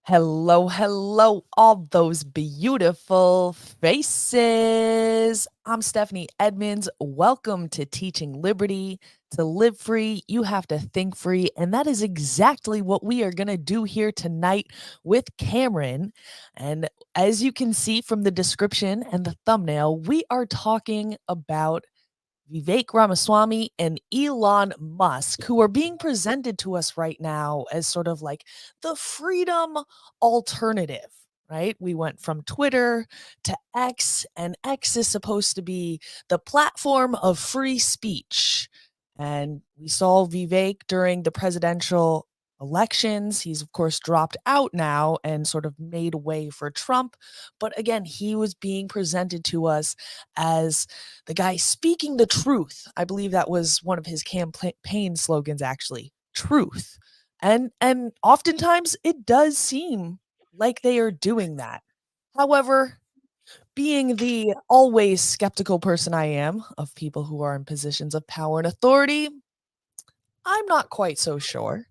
Hello, hello, all those beautiful faces. I'm Stephanie Edmonds. Welcome to Teaching Liberty. To live free, you have to think free. And that is exactly what we are going to do here tonight with Cameron. And as you can see from the description and the thumbnail, we are talking about Vivek Ramaswamy and Elon Musk, who are being presented to us right now as sort of like the freedom alternative, right? We went from Twitter to X, and X is supposed to be the platform of free speech. And we saw Vivek during the presidential elections. He's, of course, dropped out now and sort of made way for Trump. But again, he was being presented to us as the guy speaking the truth. I believe that was one of his campaign slogans, actually, truth. And oftentimes it does seem like they are doing that. However, being the always skeptical person I am of people who are in positions of power and authority, I'm not quite so sure.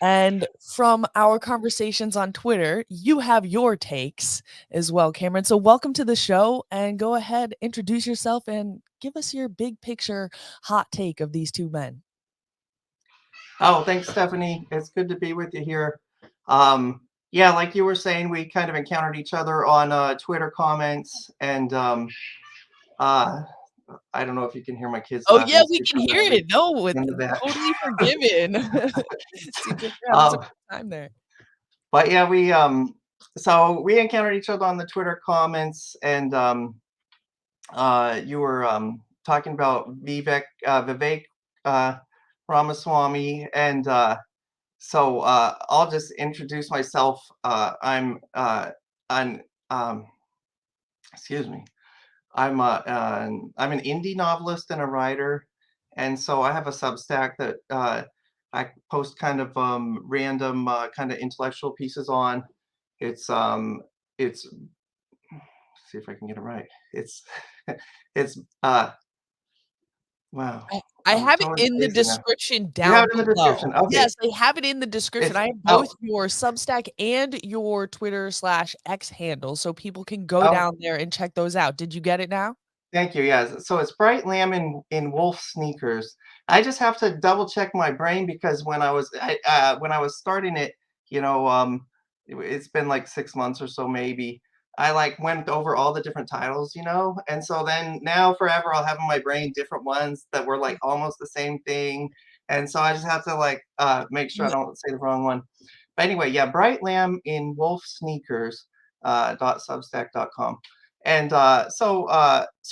And from our conversations on Twitter, you have your takes as well, Cameron. So welcome to the show and go ahead, introduce yourself and give us your big picture hot take of these two men. Oh, thanks, Stephanie. It's good to be with you here. Yeah, like you were saying, we kind of encountered each other on Twitter comments, and uh, I don't know if you can hear my kids Oh yeah, laughing we can super hear loudly it. No, it's in the back. totally forgiven. Seems like we're having some um, time there. but yeah, so we encountered each other on the Twitter comments, and you were talking about Vivek uh, Ramaswamy, and I'll just introduce myself. I'm excuse me. I'm an indie novelist and a writer, and so I have a Substack that I post kind of random kind of intellectual pieces on. It's see if I can get it right. It's it's wow. I I'm have it totally in the spacing now. description You have down it in the below. description. Okay. Yes, I have it in the description. It's I have both oh your Substack and your Twitter/X handle, so people can go oh down there and check those out. Did you get it now? Thank you. Yes. So it's bright lamb in wolf sneakers. I just have to double check my brain because when I was starting it, you know, it's been like 6 months or so maybe. I like went over all the different titles, and so then now forever I'll have in my brain different ones that were like almost the same thing, and so I just have to like make sure I N don't say the wrong one. But anyway, yeah, bright lamb in wolf sneakers .substack.com. And so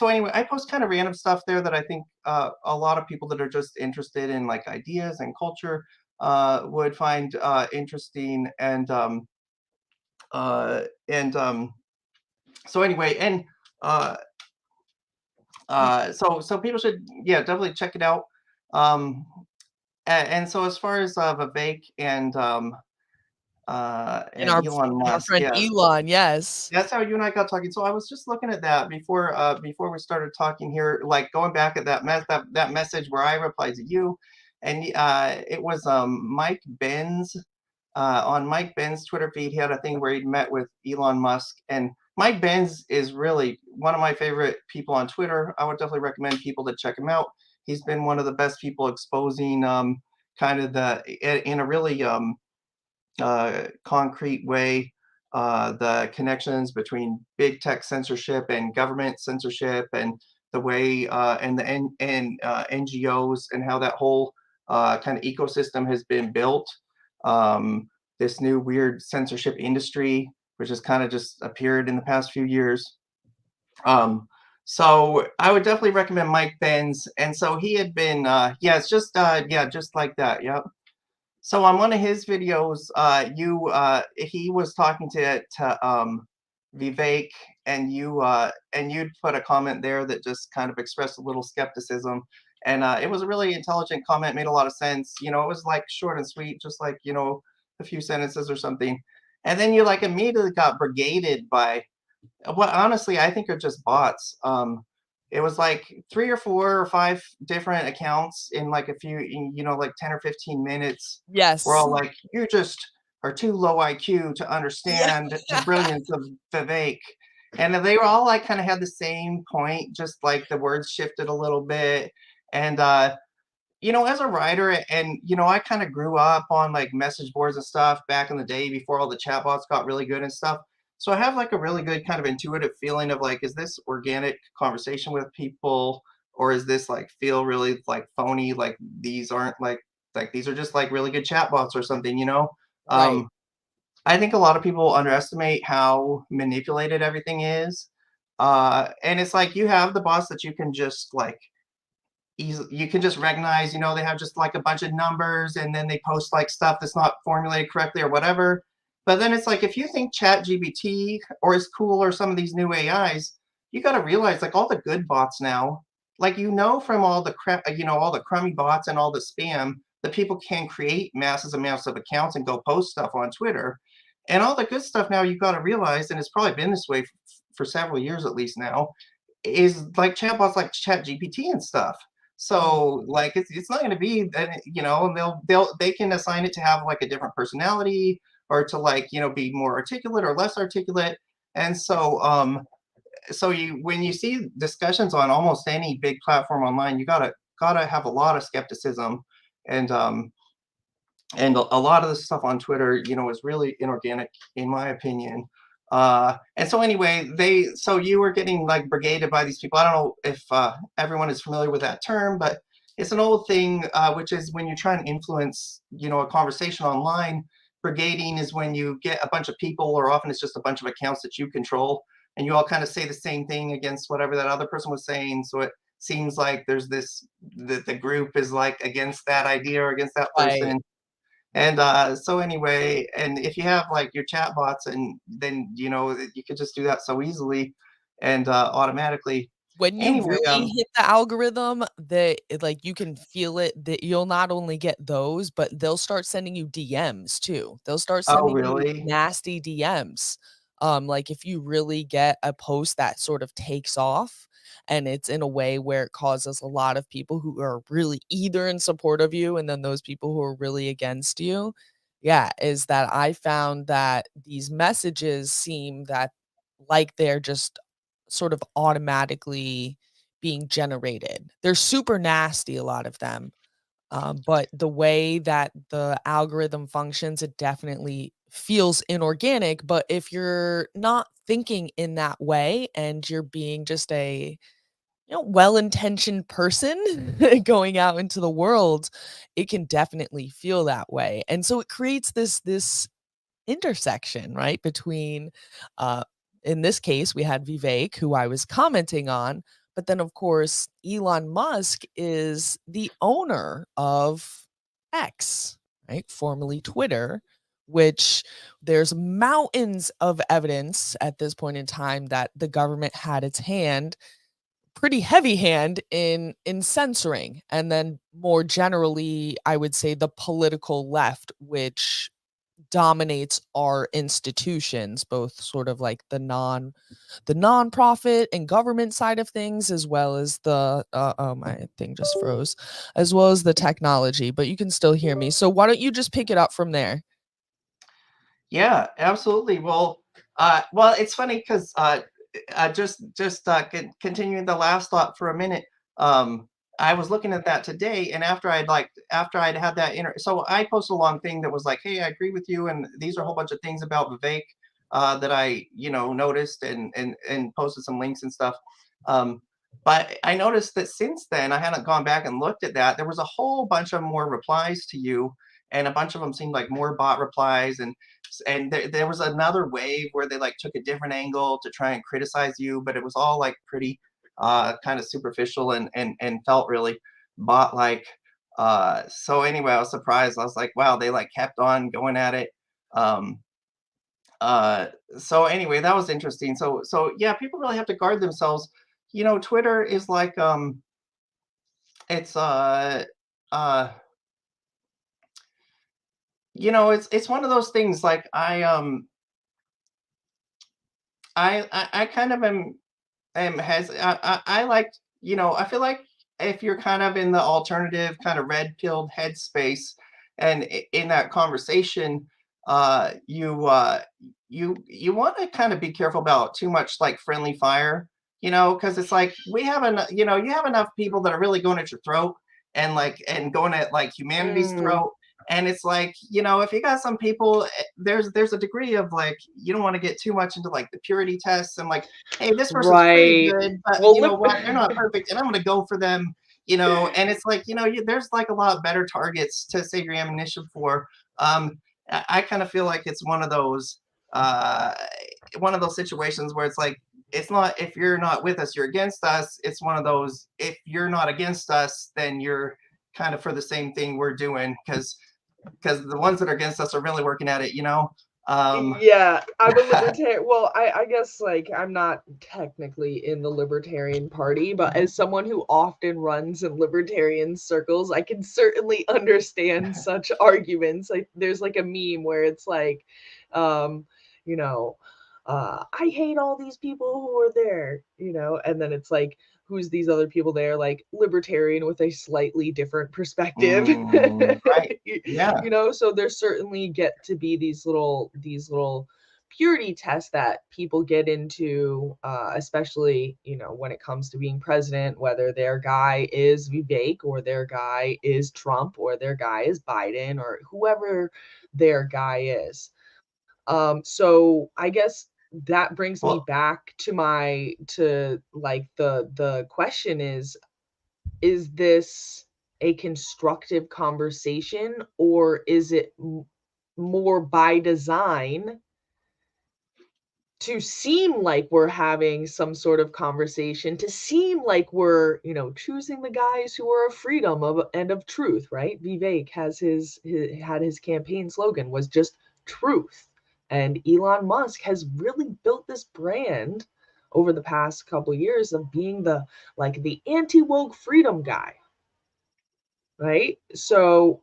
anyway, I post kind of random stuff there that I think a lot of people that are just interested in like ideas and culture would find interesting. And so anyway, and uh, so people should, yeah, definitely check it out. Um, and so as far as Vivek and and Elon our Musk, friend yes. Elon, yes. That's how you and I got talking. So I was just looking at that before we started talking here, like going back at that message where I replied to you, and it was Mike Benz on Mike Ben's Twitter feed. He had a thing where he'd met with Elon Musk, and Mike Benz is really one of my favorite people on Twitter. I would definitely recommend people to check him out. He's been one of the best people exposing kind of in a really concrete way the connections between big tech censorship and government censorship, and the way and the NGOs, and how that whole kind of ecosystem has been built. This new weird censorship industry, which has kind of just appeared in the past few years. So I would definitely recommend Mike Benz. And so he had been, yeah, it's just, yeah, just like that. Yep. So on one of his videos, he was talking to Vivek, and you'd put a comment there that just kind of expressed a little skepticism, and it was a really intelligent comment, made a lot of sense. It was like short and sweet, just like a few sentences or something, and then you like immediately got brigaded by what honestly I think are just bots. It was like 3 or 4 or 5 different accounts in like a few, like 10 or 15 minutes. We're Yes. all like, you just are too low IQ to Yeah. understand the brilliance of Vivek. And they were all like kind of had the same point, just like the words shifted a little bit. And as a writer, and I kind of grew up on like message boards and stuff back in the day before all the chatbots got really good and stuff. So I have like a really good kind of intuitive feeling of like, is this organic conversation with people, or is this like feel really like phony? Like these aren't like these are just like really good chatbots or something. Right, Um, I think a lot of people underestimate how manipulated everything is. And it's like you have the bots that you can just like you can just recognize, they have just like a bunch of numbers and then they post like stuff that's not formulated correctly or whatever. But then it's like if you think Chat GBT or is cool or some of these new AIs, you got to realize like all the good bots now, like from all the crap, all the crummy bots and all the spam, that people can create massive amounts of accounts and go post stuff on Twitter. And all the good stuff now you got to realize, and it's probably been this way for several years at least now, is like chatbots like Chat GPT and stuff. mhm, So like it's not going to be they can assign it to have like a different personality, or to like be more articulate or less articulate. And so you when you see discussions on almost any big platform online, you gotta have a lot of skepticism. And a lot of the stuff on Twitter, is really inorganic, in my opinion. And so anyway, so you were getting like brigaded by these people. I don't know if everyone is familiar with that term, but it's an old thing, which is when you try and influence, a conversation online. Brigading is when you get a bunch of people, or often it's just a bunch of accounts that you control, and you all kind of say the same thing against whatever that other person was saying. So it seems like there's this the group is like against that idea or against that right. person. And so anyway, and if you have like your chat bots, and then you could just do that so easily and automatically. When you Anyway, really hit the algorithm, like, you can feel it that you'll not only get those, but they'll start sending you DMs too. They'll start oh sending you really? nasty DMs. Like, if you really get a post that sort of takes off, and it's in a way where it causes a lot of people who are really either in support of you, and then those people who are really against you. Yeah, is that I found that these messages seem that like they're just sort of automatically being generated. They're super nasty, a lot of them, but the way that the algorithm functions, it definitely feels inorganic, but if you're not thinking in that way and you're being just a, well-intentioned person going out into the world, it can definitely feel that way, and so it creates this intersection, right, between, uh, in this case, we had Vivek, who I was commenting on, but then, of course, Elon Musk is the owner of X, right, formerly Twitter, which there's mountains of evidence at this point in time that the government had its hand, pretty heavy hand, in censoring, and then more generally, I would say the political left, which dominates our institutions, both sort of like the nonprofit and government side of things, as well as the oh, my thing just froze, as well as the technology, but you can still hear me. So why don't you just pick it up from there? Yeah, absolutely. Well, it's funny because continuing the last thought for a minute. Um, I was looking at that today, and after I'd had that so I posted a long thing that was like, "Hey, I agree with you, and these are a whole bunch of things about Vivek that I noticed, and posted some links and stuff." Um, but I noticed that since then, I hadn't gone back and looked at that. There was a whole bunch of more replies to you, and a bunch of them seemed like more bot replies, and there was another wave where they like took a different angle to try and criticize you, but it was all like pretty kind of superficial, and felt really bot like. So anyway, I was surprised. I was like, wow, they like kept on going at it. um uh so anyway, that was interesting. So yeah, people really have to guard themselves. Twitter is like it's uh it's one of those things. Like I kind of has I like, I feel like if you're kind of in the alternative kind of red pilled headspace, and in that conversation, you you want to kind of be careful about too much like friendly fire, because it's like we have enough, you have enough people that are really going at your throat and going at like humanity's Mm, throat. And it's like, if you got some people, there's a degree of like you don't want to get too much into like the purity tests and like, hey, this person's pretty right. good, but Well, you know what? They're not perfect, and I'm gonna go for them. And it's like, there's like a lot better targets to save your ammunition for. I kind of feel like it's uh, one of those situations where it's like it's not if you're not with us, you're against us. It's one of those if you're not against us, then you're kind of for the same thing we're doing because the ones that are against us are really working at it. Um, Yeah, I'm a libertarian. Well, I guess like I'm not technically in the libertarian party, but as someone who often runs in libertarian circles, I can certainly understand such arguments. Like there's like a meme where it's like, um, you know, I hate all these people who are there, and then it's like, who's these other people there? Like libertarian with a slightly different perspective. right. Yeah. So there certainly get to be these little purity tests that people get into, especially when it comes to being president, whether their guy is Vivek or their guy is Trump or their guy is Biden or whoever their guy is. So I guess that brings me Well, back to like the question is this a constructive conversation, or is it more by design to seem like we're having some sort of conversation, to seem like we're, choosing the guys who are of freedom and of truth, right? Vivek had his campaign slogan was just truth. And Elon Musk has really built this brand over the past couple years of being the anti-woke freedom guy, right? So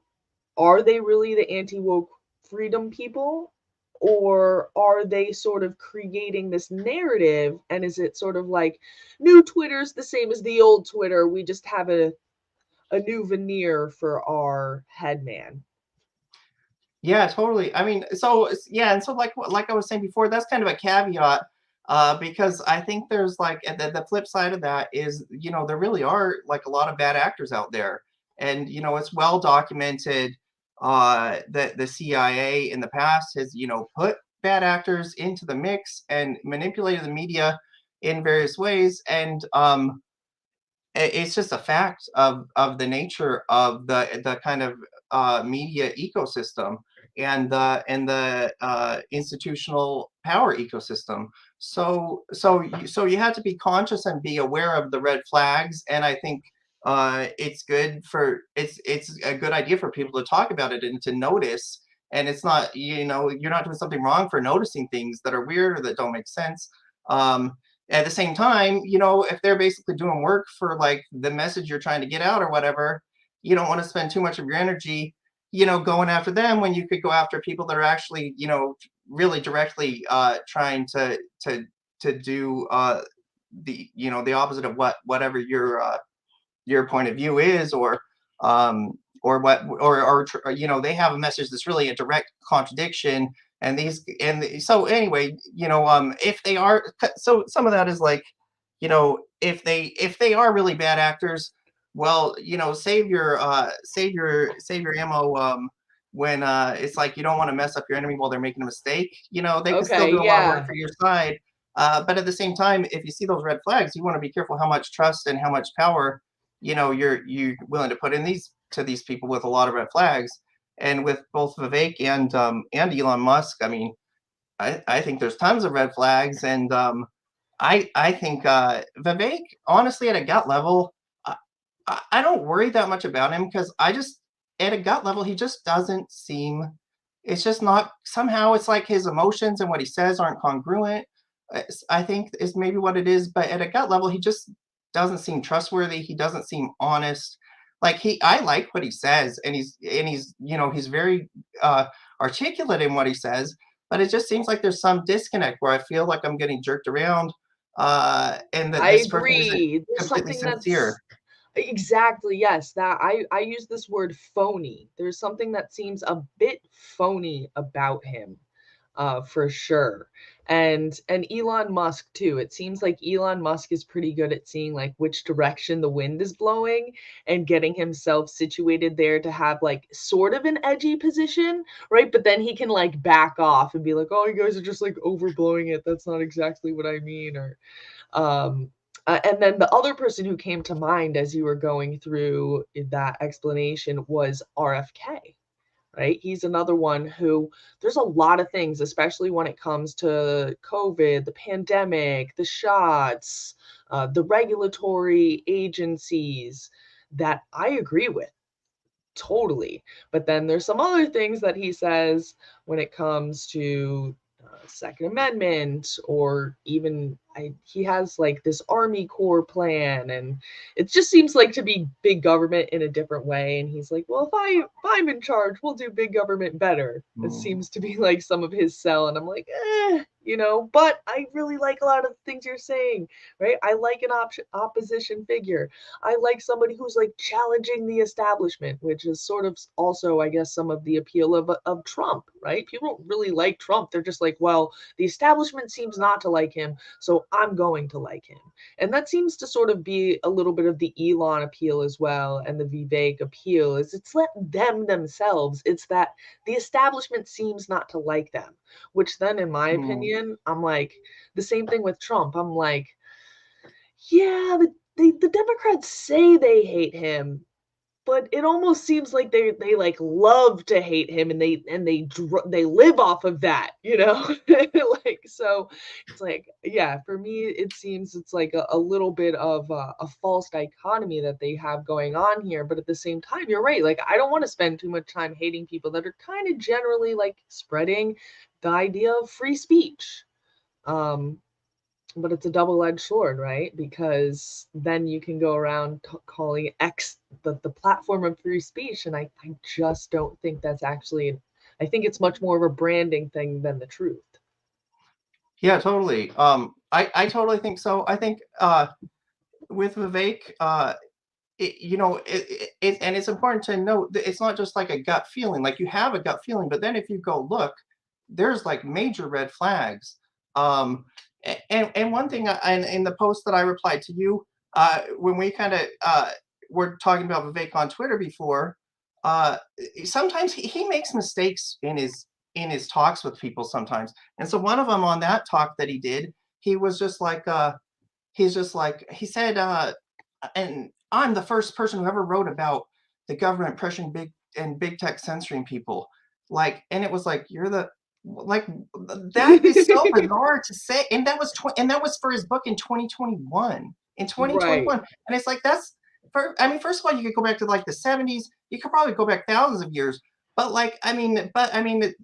are they really the anti-woke freedom people, or are they sort of creating this narrative, and is it sort of like new Twitter's the same as the old Twitter, we just have a new veneer for our headman? yeah, totally. I mean, yeah, and so like I was saying before, that's kind of a caveat, because I think there's like the flip side of that is, there really are like a lot of bad actors out there, and it's well documented that the CIA in the past has put bad actors into the mix and manipulated the media in various ways, and it's just a fact of the nature of the kind of media ecosystem and the institutional power ecosystem. So you have to be conscious and be aware of the red flags. And I think it's a good idea for people to talk about it and to notice. And it's not, you're not doing something wrong for noticing things that are weird or that don't make sense. Um, at the same time, if they're basically doing work for like the message you're trying to get out or whatever, you don't want to spend too much of your energy, going after them when you could go after people that are actually, really directly trying to do the opposite of whatever your point of view is, or what or they have a message that's really a direct contradiction. So anyway, if they are, so some of that is like, if they are really bad actors, well, save your ammo, when it's like you don't want to mess up your enemy while they're making a mistake. They can still Okay, do a lot of work yeah. for your side. But at the same time, if you see those red flags, you want to be careful how much trust and how much power, you're willing to put in these people with a lot of red flags. And with both Vivek and Elon Musk, I mean, I think there's tons of red flags, and I think Vivek, honestly, at a gut level, I don't worry that much about him because I just at a gut level he just doesn't seem. It's just not, somehow it's like his emotions and what he says aren't congruent. I think is maybe what it is, but at a gut level he just doesn't seem trustworthy. He doesn't seem honest. Like I like what he says, and he's very articulate in what he says, but it just seems like there's some disconnect where I feel like I'm getting jerked around, and that I this person isn't agree. There's completely something that's sincere. Exactly, yes, that I use this word phony. There's something that seems a bit phony about him, for sure. And Elon Musk too. It seems like Elon Musk is pretty good at seeing like which direction the wind is blowing and getting himself situated there to have like sort of an edgy position, right? But then he can like back off and be like, "Oh, you guys are just like overblowing it. That's not exactly what I mean," or um, and then the other person who came to mind as you were going through that explanation was RFK, right? He's another one who there's a lot of things, especially when it comes to COVID, the pandemic, the shots, the regulatory agencies that I agree with. Totally. But then there's some other things that he says when it comes to Second Amendment, or even he has like this Army Corps plan, and it just seems like to be big government in a different way. And he's like, well, if I'm in charge, we'll do big government better. It Mm. seems to be like some of his sell, and I'm like, you know. But I really like a lot of the things you're saying, right? I like an opposition figure. I like somebody who's like challenging the establishment, which is sort of also, I guess, some of the appeal of Trump, right? People don't really like Trump. They're just like, well, the establishment seems not to like him, so I'm going to like him. And that seems to sort of be a little bit of the Elon appeal as well, and the Vivek appeal is it's let them themselves. It's that the establishment seems not to like them, which then, in my Mm. opinion, I'm like, the same thing with Trump. I'm like, yeah, the Democrats say they hate him, but it almost seems like they like love to hate him, and they live off of that, you know? Like, so it's like, yeah, for me it seems it's like a little bit of a false dichotomy that they have going on here, but at the same time, you're right. Like, I don't want to spend too much time hating people that are kind of generally like spreading the idea of free speech. Um, but it's a double-edged sword, right? Because then you can go around calling X the platform of free speech, and I just don't think that's actually. I think it's much more of a branding thing than the truth. Yeah, totally. I totally think so. I think with Vivek, and it's important to note that it's not just like a gut feeling. Like, you have a gut feeling, but then if you go look, there's like major red flags. And one thing, and in the post that I replied to you, when we kind of were talking about Vivek on Twitter before, uh, sometimes he makes mistakes in his talks with people sometimes. And so one of them on that talk that he did, he was just like, he's just like, he said, and I'm the first person who ever wrote about the government pressuring big tech censoring people. Like, and it was like, you're the like that is so bizarre to say. And and that was for his book in 2021. In Right. 2021. And it's like, that's for, I mean, first of all, you could go back to like the 70s. You could probably go back thousands of years. But I mean,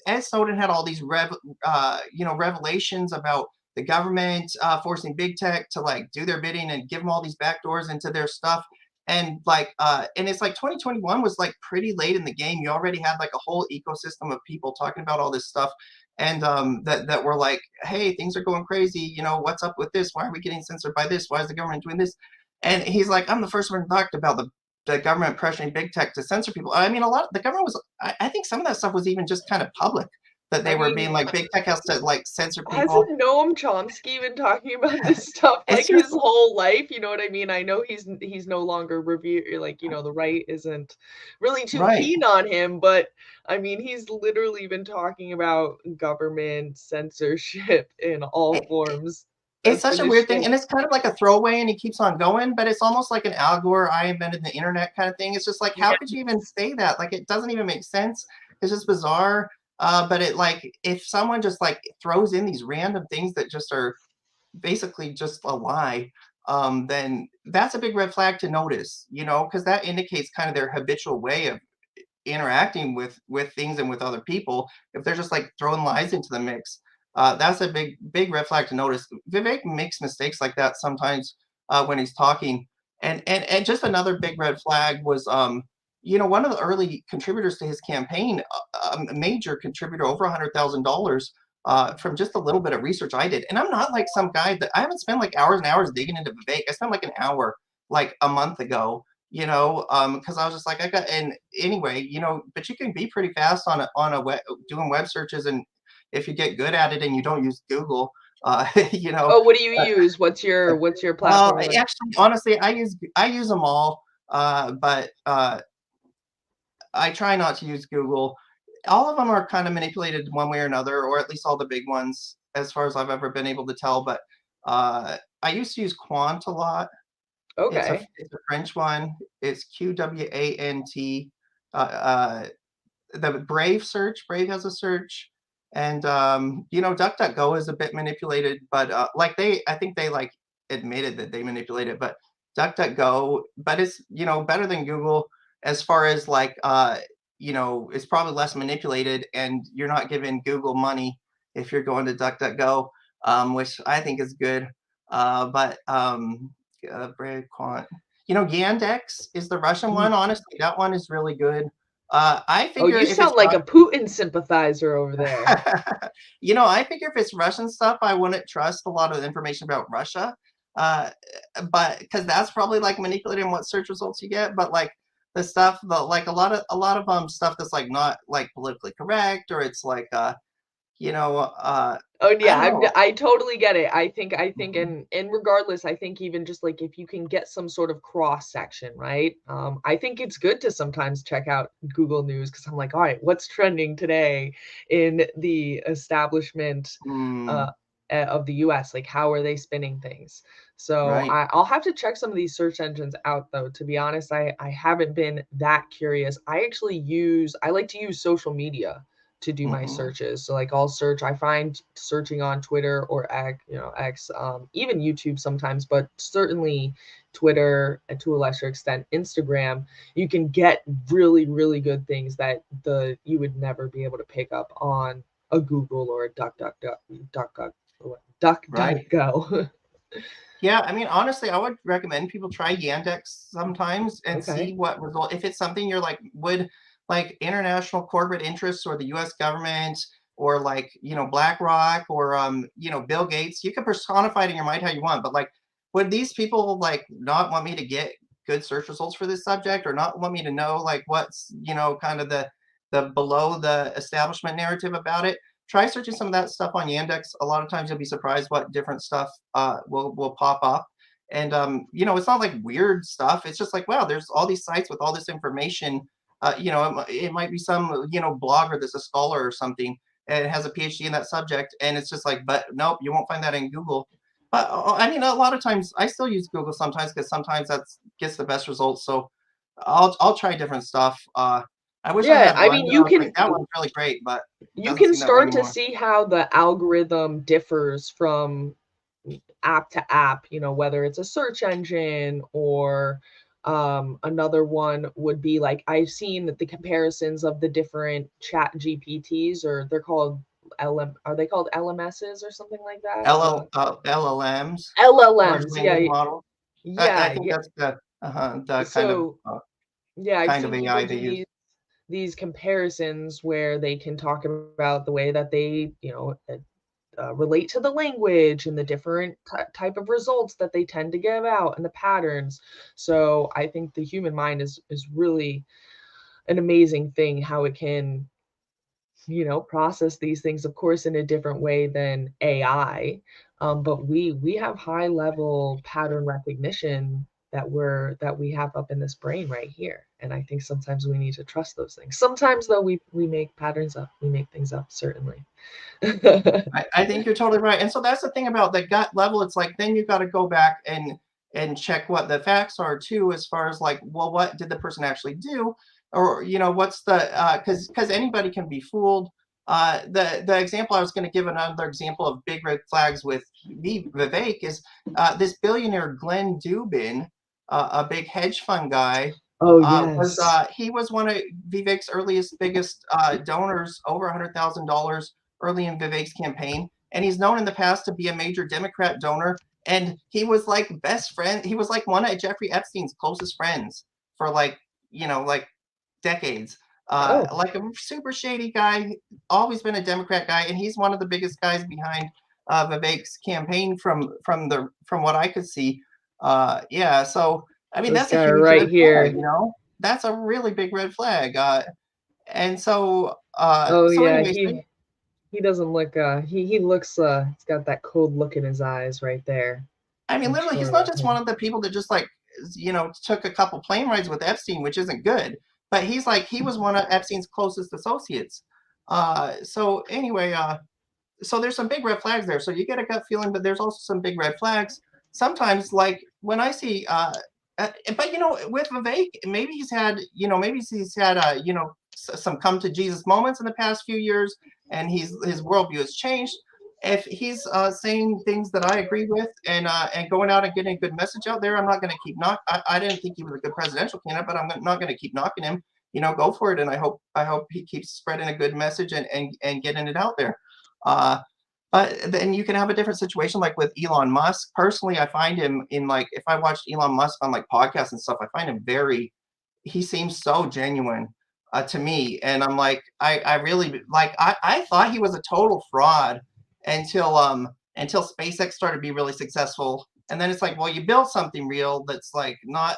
Ed Snowden had all these revelations about the government forcing big tech to like do their bidding and give them all these backdoors into their stuff. And it's like 2021 was like pretty late in the game. You already had like a whole ecosystem of people talking about all this stuff, and that were like, hey, things are going crazy. What's up with this? Why are we getting censored by this? Why is the government doing this? And he's like, I'm the first one to talk about the government pressuring big tech to censor people. I mean, a lot of the government was, I think some of that stuff was even just kind of public, that I they were mean, being like, big tech has to like censor people. hasn't Noam Chomsky been talking about this stuff It's like just his whole life? You know what I mean? I know he's no longer like, the right isn't really too right. keen on him, but I mean, he's literally been talking about government censorship in all forms. It's That's such been a his weird thing, shtick. and it's kind of like a throwaway, and he keeps on going, but it's almost like an Al Gore, I invented the internet kind of thing. It's just like, how could you even Yes. say that? Like, it doesn't even make sense. It's just bizarre. But it like, if someone just like throws in these random things that just are basically just a lie, then that's a big red flag to notice, because that indicates kind of their habitual way of interacting with things and with other people. If they're just like throwing lies into the mix, that's a big red flag to notice. Vivek makes mistakes like that sometimes when he's talking. And just another big red flag was, one of the early contributors to his campaign, a major contributor, over $100,000, from just a little bit of research I did. And I'm not like some guy that, I haven't spent like hours and hours digging into Vivek. I spent like an hour like a month ago, because I was just like, and anyway, but you can be pretty fast on a web, doing web searches, and if you get good at it and you don't use Google, you know, Oh, what do you use? What's your well, platform of actually, honestly, I use them all, but I try not to use Google. All of them are kind of manipulated one way or another, or at least all the big ones, as far as I've ever been able to tell. But I used to use Quant a lot. Okay. It's a French one. It's QWANT. Uh, uh, the Brave has a search, and DuckDuckGo is a bit manipulated, but I think they like admitted that they manipulated, but DuckDuckGo, but it's better than Google as far as it's probably less manipulated, and you're not giving Google money if you're going to DuckDuckGo, which I think is good. But Brave Quant, Yandex is the Russian one. Honestly, that one is really good. I Oh, figure you if it's sound like a Putin sympathizer over there. I figure if it's Russian stuff, I wouldn't trust a lot of the information about Russia. Uh, but because that's probably like manipulating what search results you get. But like the stuff, like a lot of stuff that's like not like politically correct, or it's like Oh I yeah, don't know. I totally get it. I think Mhm. and regardless, I think even just like if you can get some sort of cross section, right? I think it's good to sometimes check out Google News because I'm like, all right, what's trending today in the establishment Mm, uh of the US? Like how are they spinning things? So right. I'll have to check some of these search engines out though. To be honest, I haven't been that curious. I like to use social media to do my Hmm. searches. So like I'll search, I find searching on Twitter or X, even YouTube sometimes, but certainly Twitter and to a lesser extent Instagram, you can get really, really good things that the you would never be able to pick up on a Google or a Right. DuckDuckGo. Yeah, I mean, honestly, I would recommend people try Yandex sometimes and see Okay. what result. If it's something you're like, would like international corporate interests or the U.S. government or like BlackRock or Bill Gates, you can personify it in your mind how you want. But like, would these people like not want me to get good search results for this subject, or not want me to know like what's kind of the below the establishment narrative about it? Try searching some of that stuff on Yandex. A lot of times you'll be surprised what different stuff will pop up. And it's not like weird stuff. It's just like, wow, there's all these sites with all this information. It might be some blogger that's a scholar or something and has a PhD in that subject, and it's just like, but nope, you won't find that in Google. But I mean, a lot of times I still use Google sometimes because sometimes that gets the best results. So I'll try different stuff. I wish I Yeah, had I one mean that I was like, that one's really great, but it you doesn't can seem that way start to anymore. see how the algorithm differs from app to app, whether it's a search engine or another one would be like I've seen that the comparisons of the different chat GPTs or they're called are they called LMSs or something like that? LLMs, large LLMs, yeah, language model. I yeah, think yeah. that's the So yeah, I've kind of seen people AI they do use. these comparisons where they can talk about the way that they, relate to the language and the different type of results that they tend to give out and the patterns. So I think the human mind is really an amazing thing how it can process these things of course in a different way than AI, but we have high level pattern recognition that we have up in this brain right here, and I think sometimes we need to trust those things. Sometimes though we make patterns up, we make things up, certainly. I think you're totally right. And so that's the thing about the gut level. It's like then you got to go back and check what the facts are too, as far as like, well, what did the person actually do, or what's the because anybody can be fooled. The example I was going to give, another example of big red flags with Vivek is this billionaire Glenn Dubin, a big hedge fund guy. Oh Was yes. he was one of Vivek's earliest biggest donors, over $100,000 early in Vivek's campaign, and he's known in the past to be a major Democrat donor. And he was like best friend. He was like one of Jeffrey Epstein's closest friends for like decades. Oh, Like a super shady guy, always been a Democrat guy, and he's one of the biggest guys behind Vivek's campaign from what I could see. Yeah, so I mean, This that's a guy huge right red flag, here. you know? That's a really big red flag. And so, Oh so yeah, anyway, so he doesn't look he looks he's got that cold look in his eyes right there. I mean, I'm literally, he's sure not about just one him. of the people that just like, took a couple plane rides with Epstein, which isn't good. But he was one of Epstein's closest associates. So anyway, so there's some big red flags there. So you get a gut feeling, but there's also some big red flags. Sometimes, like when I see, but with Vivek, maybe he's had, some come to Jesus moments in the past few years, and his worldview has changed. If he's saying things that I agree with and going out and getting a good message out there, I'm not going to keep knock. I didn't think he was a good presidential candidate, but I'm not going to keep knocking him. Go for it, and I hope he keeps spreading a good message and getting it out there. Uh, but then you can have a different situation like with Elon Musk. Personally, I find him in like if I watched Elon Musk on like podcasts and stuff, I find him he seems so genuine to me. And I'm like, I really like I thought he was a total fraud until SpaceX started to be really successful. And then it's like, well, you built something real that's like not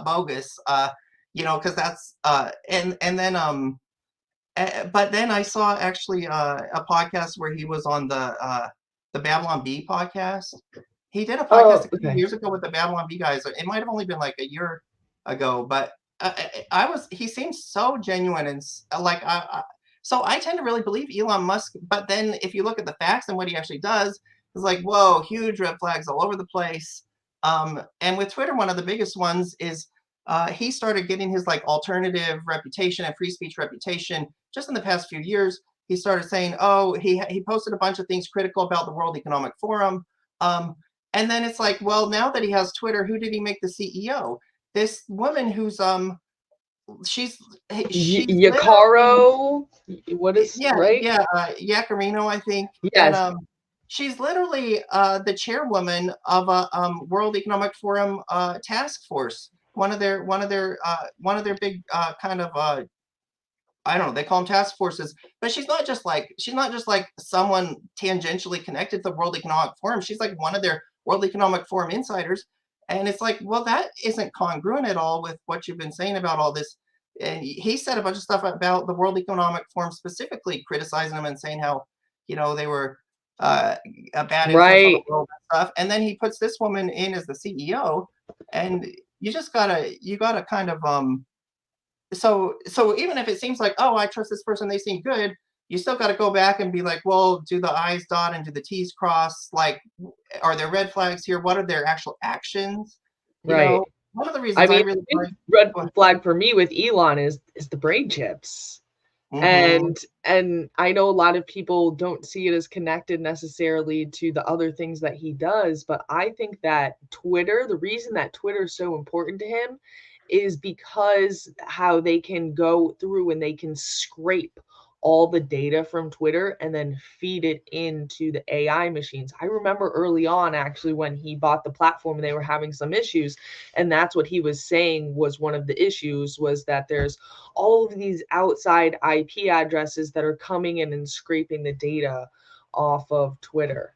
bogus, because that's and then but then I saw actually a podcast where he was on the Babylon Bee podcast. He did a podcast Oh, a couple okay. years ago with the Babylon Bee guys. It might have only been like a year ago, but he seems so genuine and like so I tend to really believe Elon Musk. But then if you look at the facts and what he actually does, it's like whoa, huge red flags all over the place. And with Twitter, one of the biggest ones is he started getting his like alternative reputation and free speech reputation just in the past few years. He started saying, oh, he posted a bunch of things critical about the World Economic Forum. Um, and then it's like, well, now that he has Twitter, who did he make the CEO? This woman who's she's she's literally Yakaro, what is right? Yacarino, I think, and Yes, she's literally the chairwoman of a World Economic Forum task force. One of their big kind of I don't know, they call them task forces, but she's not just like someone tangentially connected to the World Economic Forum. She's like one of their World Economic Forum insiders. And it's like, well, that isn't congruent at all with what you've been saying about all this. And he said a bunch of stuff about the World Economic Forum, specifically criticizing them and saying how, they were a bad influence on the right. world and stuff. And then he puts this woman in as the CEO, and you gotta kind of so even if it seems like, oh, I trust this person, they seem good, you still got to go back and be like, well, do the I's dot and do the T's cross? Like, are there red flags here? What are their actual actions? Right. One of the I reasons I mean, really the big like. red Go ahead. flag for me with Elon is the brain chips. Mm-hmm. And I know a lot of people don't see it as connected necessarily to the other things that he does, but I think that the reason that Twitter is so important to him is because how they can go through and they can scrape all the data from Twitter and then feed it into the AI machines. I remember early on actually when he bought the platform and they were having some issues, and that's what he was saying was one of the issues was that there's all of these outside IP addresses that are coming in and scraping the data off of Twitter.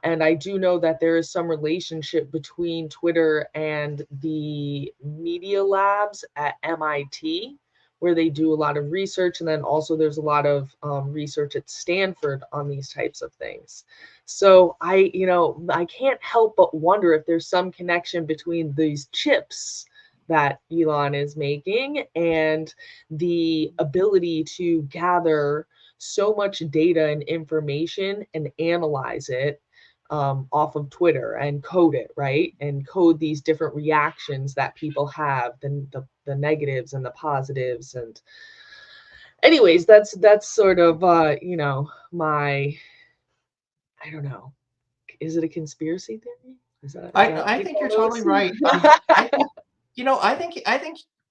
And I do know that there is some relationship between Twitter and the media labs at MIT, where they do a lot of research. And then also there's a lot of research at Stanford on these types of things. So I can't help but wonder if there's some connection between these chips that Elon is making and the ability to gather so much data and information and analyze it off of Twitter and code it, right? And code these different reactions that people have, the negatives and the positives. And anyways, that's sort of my I don't know. Is it a conspiracy theory? Is that what I you think call you're totally those? right. I think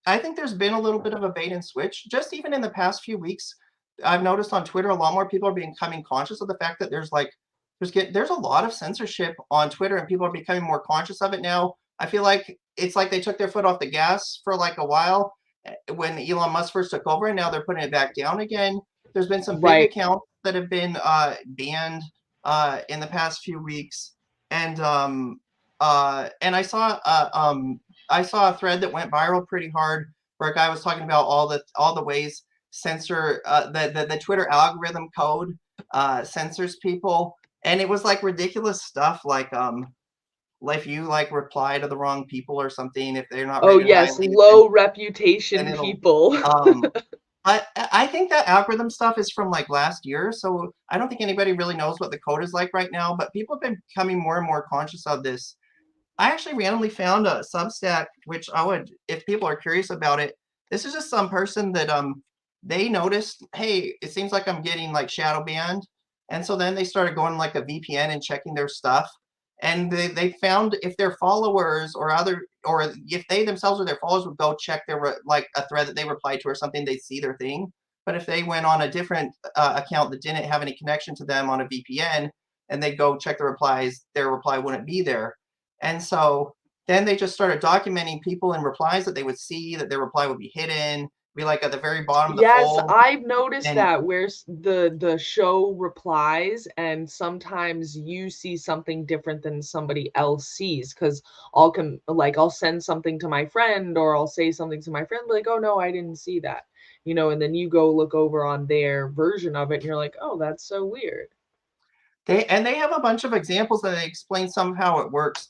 I think there's been a little bit of a bait and switch. Just even in the past few weeks, I've noticed on Twitter a lot more people are becoming conscious of the fact that there's a lot of censorship on Twitter, and people are becoming more conscious of it now. I feel like it's like they took their foot off the gas for like a while when Elon Musk first took over, and now they're putting it back down again. There's been some big Right. accounts that have been banned in the past few weeks, and I saw I saw a thread that went viral pretty hard where a guy was talking about all the ways censor the Twitter algorithm code censors people, and it was like ridiculous stuff like if you like reply to the wrong people or something, if they're not Oh rated yes, highly, low then reputation it'll people. um I think that algorithm stuff is from like last year, so I don't think anybody really knows what the code is like right now, but people have been becoming more and more conscious of this. I actually randomly found a Substack, which I would, if people are curious about it, this is just some person that they noticed, hey, it seems like I'm getting like shadow banned. And so then they started going like a VPN and checking their stuff. And they found if their followers or if they themselves or their followers would go check like a thread that they replied to or something, they'd see their thing. But if they went on a different account that didn't have any connection to them on a VPN and they go check the replies, their reply wouldn't be there. And so then they just started documenting people in replies that they would see that their reply would be hidden, be like at the very bottom of the Yes, fold. I've noticed And that where the show replies, and sometimes you see something different than somebody else sees, because I'll send something to my friend, or I'll say something to my friend like, oh no, I didn't see that, and then you go look over on their version of it and you're like, oh, that's so weird. they have a bunch of examples that they explain some of how it works.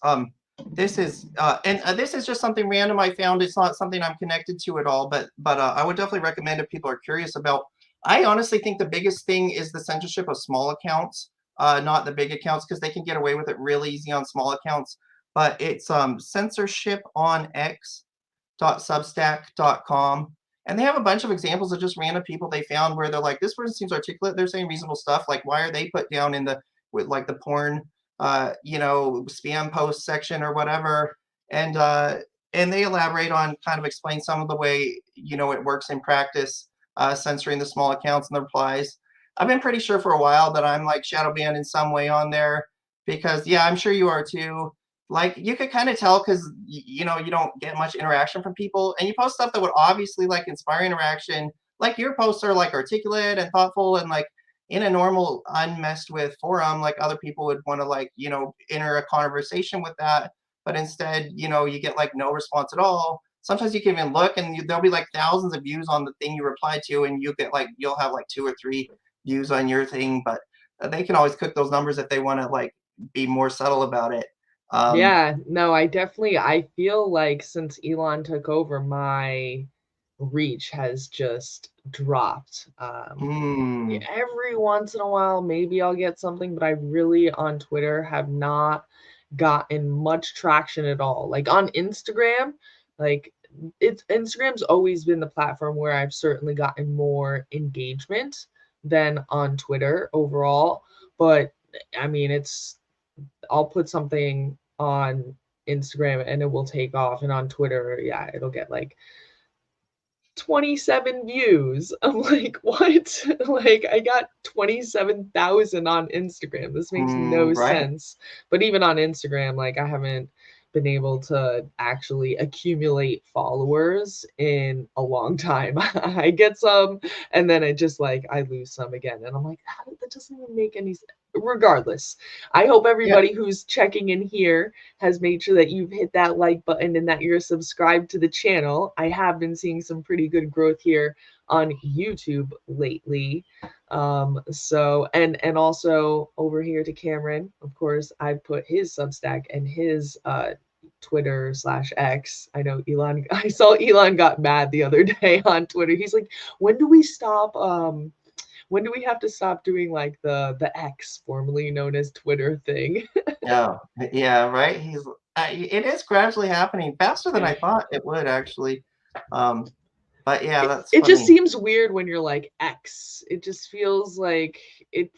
This is this is just something random I found. It's not something I'm connected to at all, but I would definitely recommend if people are curious about. I honestly think the biggest thing is the censorship of small accounts, not the big accounts, because they can get away with it really easy on small accounts. But it's censorship on x.substack.com. And they have a bunch of examples of just random people they found where they're like, this person seems articulate. They're saying reasonable stuff. Like, why are they put down in the with like the porn, spam post section or whatever? And they elaborate on kind of explain some of the way it works in practice, censoring the small accounts and the replies. I've been pretty sure for a while that I'm like shadow banned in some way on there because yeah, I'm sure you are too. Like you could kind of tell because you don't get much interaction from people, and you post stuff that would obviously like inspire interaction. Like your posts are like articulate and thoughtful, and like in a normal unmessed with forum, like other people would want to like enter a conversation with that, but instead you get like no response at all. Sometimes you can even look, and there'll be like thousands of views on the thing you replied to, and you'll have like 2 or 3 views on your thing, but they can always cook those numbers if they want to like be more subtle about it. Yeah, no, I feel like since Elon took over, my reach has just dropped. Hmm. Every once in a while, maybe I'll get something, but I really on Twitter have not gotten much traction at all. Like on Instagram, like Instagram's always been the platform where I've certainly gotten more engagement than on Twitter overall. But I mean, I'll put something on Instagram and it will take off, and on Twitter, yeah, it'll get like 27 views. I'm like, what? Like, I got 27,000 on Instagram. This makes no Right. sense. But even on Instagram, like, I haven't been able to actually accumulate followers in a long time. I get some, and then I lose some again. And I'm like, that doesn't even make any sense. Regardless, I hope Yeah. everybody who's checking in here has made sure that you've hit that like button and that you're subscribed to the channel. I have been seeing some pretty good growth here on YouTube lately. And also over here to Cameron, of course, I put his Substack and his Twitter/X. I know Elon, I saw Elon got mad the other day on Twitter. He's like, when do we have to stop doing like the X, formerly known as Twitter thing? Yeah. Yeah. Right. It is gradually happening faster than I thought it would actually. Um, but yeah, that's It just funny. seems weird when you're like X. It just feels like it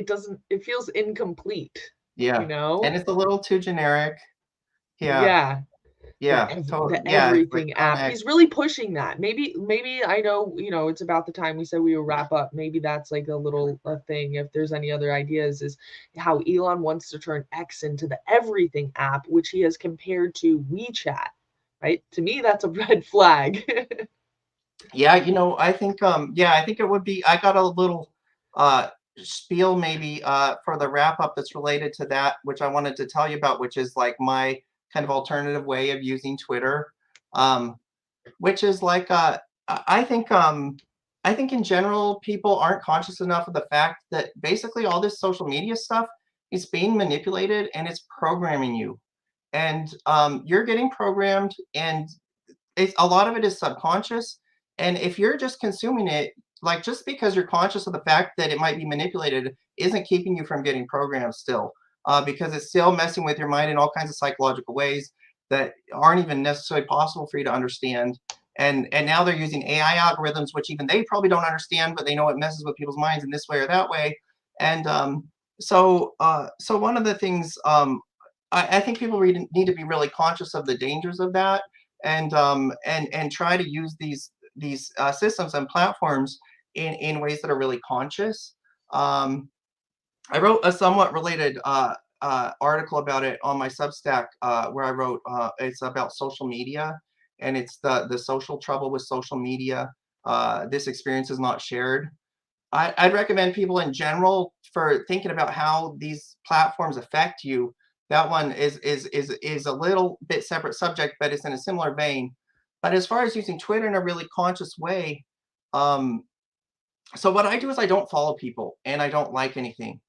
doesn't it feels incomplete, you Yeah. And know? it's a little too generic. Yeah. Yeah. Yeah. The Yeah. Like everything on app. X. He's really pushing that. Maybe I know, it's about the time we said we would wrap up. Maybe that's like a little thing. If there's any other ideas, is how Elon wants to turn X into the everything app, which he has compared to WeChat. Right? To me, that's a red flag. Yeah, I think it would be I got a little spiel maybe for the wrap up that's related to that, which I wanted to tell you about, which is like my kind of alternative way of using Twitter. um, which is like I think in general people aren't conscious enough of the fact that basically all this social media stuff is being manipulated and it's programming you, and you're getting programmed, and it's a lot of it is subconscious. And if you're just consuming it, like just because you're conscious of the fact that it might be manipulated, isn't keeping you from getting programmed still, because it's still messing with your mind in all kinds of psychological ways that aren't even necessarily possible for you to understand. And now they're using AI algorithms, which even they probably don't understand, but they know it messes with people's minds in this way or that way. And so one of the things I think people need to be really conscious of the dangers of that, and try to use these systems and platforms in ways that are really conscious. Um, I wrote a somewhat related article about it on my Substack, where I wrote it's about social media, and it's the social trouble with social media. This experience is not shared. I'd recommend people in general for thinking about how these platforms affect you. That one is a little bit separate subject, but it's in a similar vein. But as far as using Twitter in a really conscious way, um, so what I do is I don't follow people and I don't like anything,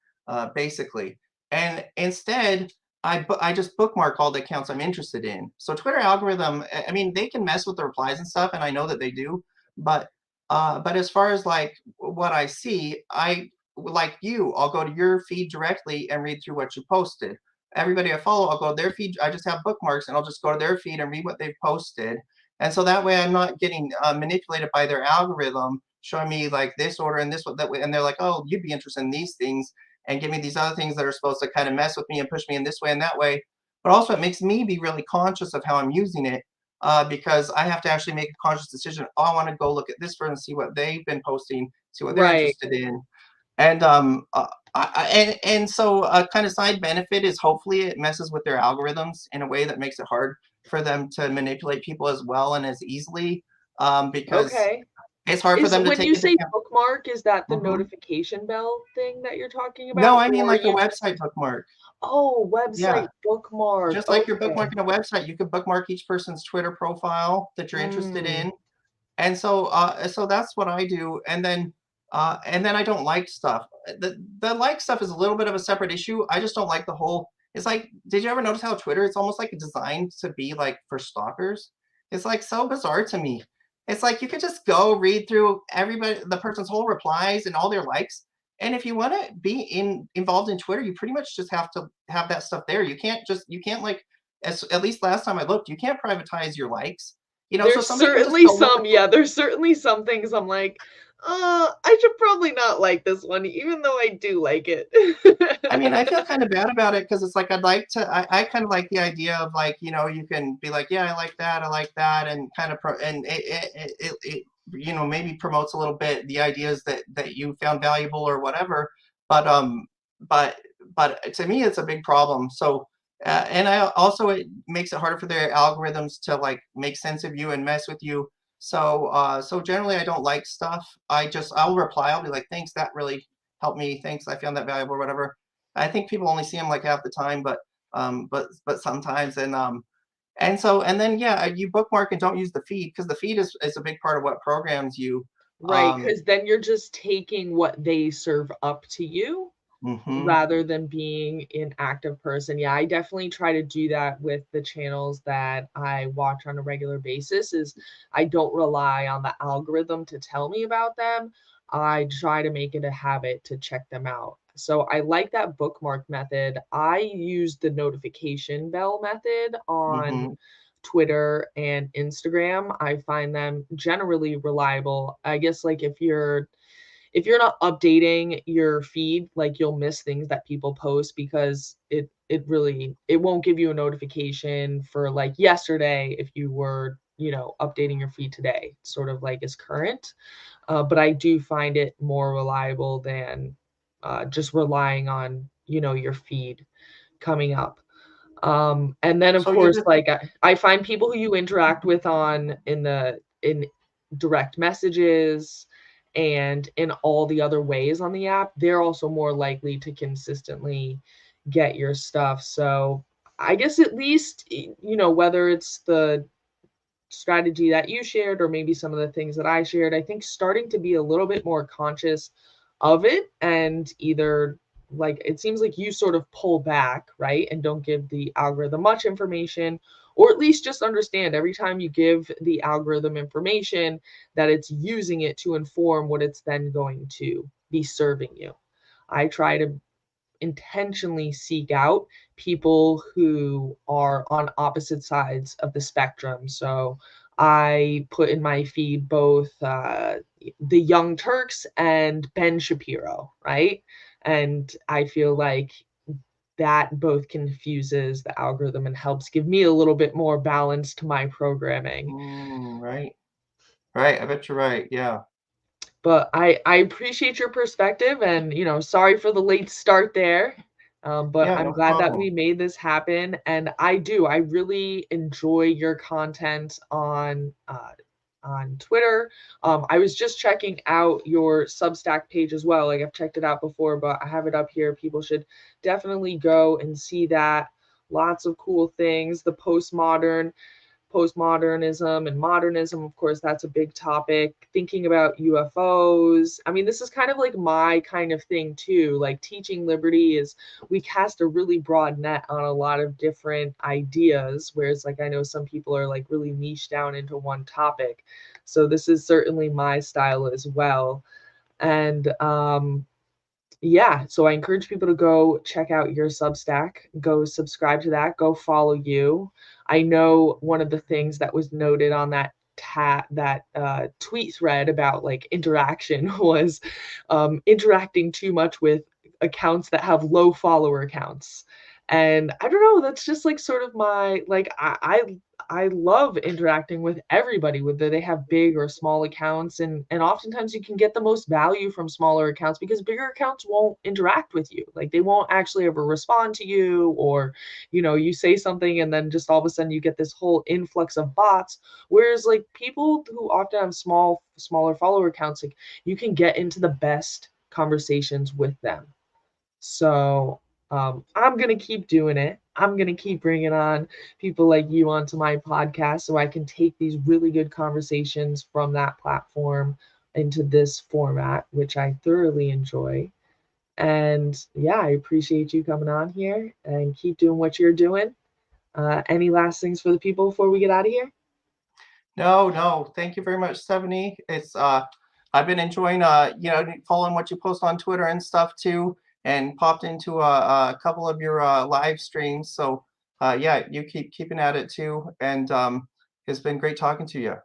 basically. And instead, I just bookmark all the accounts I'm interested in. So Twitter algorithm, I mean, they can mess with the replies and stuff, and I know that they do. But as far as like what I see, I like you, I'll go to your feed directly and read through what you posted. Everybody I follow, I'll go to their feed. I just have bookmarks, and I'll just go to their feed and read what they've posted. And so that way, I'm not getting manipulated by their algorithm showing me like this order and this one that way, and they're like, oh, you'd be interested in these things, and give me these other things that are supposed to kind of mess with me and push me in this way and that way. But also, it makes me be really conscious of how I'm using it, because I have to actually make a conscious decision. Oh, I want to go look at this person, see what they've been posting, see what they're Right. interested in, and and so a kind of side benefit is hopefully it messes with their algorithms in a way that makes it hard for them to manipulate people as well and as easily, because Okay. it's hard for Is them to when take you into say account. bookmark, is that the Mhm. notification bell thing that you're talking No, about? I mean Or like a you just website bookmark. oh, Yeah, website bookmark. just like you're Okay. bookmarking a website, you could bookmark each person's Twitter profile that you're interested Mm. in. And so that's what I do, and then I don't like stuff. The like stuff is a little bit of a separate issue. I just don't like the whole. It's like, did you ever notice how Twitter? It's almost like designed to be like for stalkers. It's like so bizarre to me. It's like you could just go read through everybody, the person's whole replies and all their likes. And if you want to be involved in Twitter, you pretty much just have to have that stuff there. You can't like, as at least last time I looked, you can't privatize your likes. So There's somebody can just certainly go look at some, yeah, there's certainly some things I'm like, I should probably not like this one, even though I do like it." I mean, I feel kind of bad about it because it's like I kind of like the idea of like, you can be like, yeah, I like that, and kind of, and maybe promotes a little bit the ideas that you found valuable or whatever. But, but, but to me, it's a big problem. So, and I also, it makes it harder for their algorithms to like make sense of you and mess with you. So generally, I don't like stuff. I'll reply. I'll be like, thanks, that really helped me. Thanks, I found that valuable or whatever. I think people only see them like half the time, but sometimes, and then yeah, you bookmark and don't use the feed because the feed is a big part of what programs you. Right, Um, because then you're just taking what they serve up to you mhm, rather than being an active person. Yeah, I definitely try to do that with the channels that I watch on a regular basis is I don't rely on the algorithm to tell me about them. I try to make it a habit to check them out. So I like that bookmark method. I use the notification bell method on mhm. Twitter and Instagram. I find them generally reliable. I guess like if you're not updating your feed, like you'll miss things that people post because it won't give you a notification for like yesterday if you were, updating your feed today, sort of like is current. But I do find it more reliable than just relying on, your feed coming up. And then of So you course, just like I find people who you interact with in direct messages and in all the other ways on the app, they're also more likely to consistently get your stuff. So I guess at least, whether it's the strategy that you shared, or maybe some of the things that I shared, I think starting to be a little bit more conscious of it, and either, like, it seems like you sort of pull back, right, and don't give the algorithm much information, or at least just understand every time you give the algorithm information that it's using it to inform what it's then going to be serving you. I try to intentionally seek out people who are on opposite sides of the spectrum. So I put in my feed both the Young Turks and Ben Shapiro, right? And I feel like that both confuses the algorithm and helps give me a little bit more balance to my programming. Right. Right. I bet you're right. Yeah. But I appreciate your perspective, and, sorry for the late start there. But Yeah, I'm no glad that problem. we made this happen, and I really enjoy your content on Twitter. I was just checking out your Substack page as well. Like, I've checked it out before, but I have it up here. People should definitely go and see that. Lots of cool things. The postmodernism and modernism, of course, that's a big topic. Thinking about UFOs. I mean, this is kind of like my kind of thing too. Like, teaching liberty is, we cast a really broad net on a lot of different ideas, whereas, like, I know some people are like really niche down into one topic. So this is certainly my style as well. And yeah, so I encourage people to go check out your Substack, go subscribe to that, go follow you. I know one of the things that was noted on that tweet thread about like interaction was interacting too much with accounts that have low follower counts. And I don't know, that's just like sort of my like I love interacting with everybody, whether they have big or small accounts, and oftentimes you can get the most value from smaller accounts because bigger accounts won't interact with you. Like, they won't actually ever respond to you, or you say something and then just all of a sudden you get this whole influx of bots. Whereas like people who often have smaller follower accounts, like, you can get into the best conversations with them. So I'm going to keep doing it. I'm going to keep bringing on people like you onto my podcast so I can take these really good conversations from that platform into this format, which I thoroughly enjoy. And yeah, I appreciate you coming on here, and keep doing what you're doing. Any last things for the people before we get out of here? No, no. Thank you very much, Stephanie. It's I've been enjoying following what you post on Twitter and stuff too, and popped into a couple of your live streams. So yeah, you keep keeping at it too, and it's been great talking to you.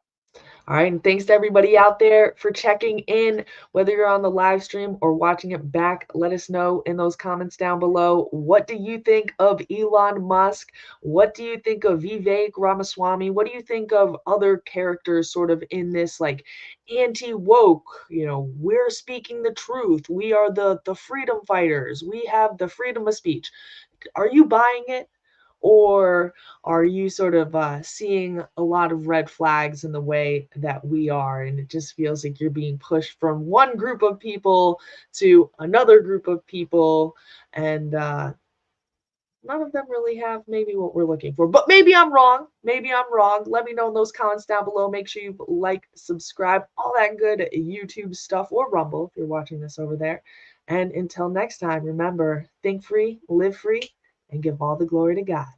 All right, and thanks to everybody out there for checking in. Whether you're on the live stream or watching it back, let us know in those comments down below. What do you think of Elon Musk? What do you think of Vivek Ramaswamy? What do you think of other characters sort of in this like anti-woke, we're speaking the truth. We are the freedom fighters. We have the freedom of speech. Are you buying it? Or are you sort of seeing a lot of red flags in the way that we are, and it just feels like you're being pushed from one group of people to another group of people, and none of them really have maybe what we're looking for? But maybe I'm wrong. Maybe I'm wrong. Let me know in those comments down below. Make sure you like, subscribe, all that good YouTube stuff, or Rumble if you're watching this over there. And until next time, remember, think free, live free, and give all the glory to God.